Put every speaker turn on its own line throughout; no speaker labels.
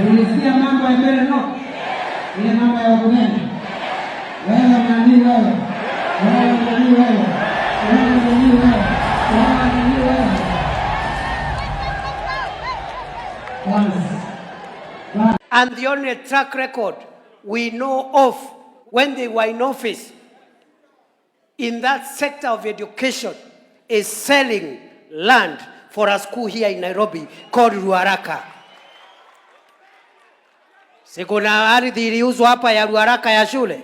Ulisikia mambo ya mbele no? Ile mambo ya wakunene. Wewe nani wewe? Wewe nani wewe? Wewe nani wewe? Wewe nani wewe?
And the only track record we know of when they were in office in that sector of education is selling land for a school here in Nairobi called Ruaraka. Si kuna ardhi iliuzwa hapa ya Ruaraka ya shule?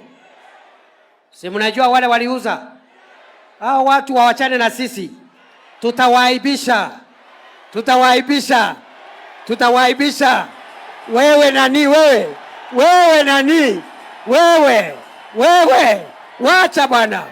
Si mnajua wale waliuza? Hao watu wawachane na sisi. Tutawaibisha. Tutawaibisha. Tutawaibisha. Wewe nani wewe? Wewe nani? Wewe. Wacha bwana.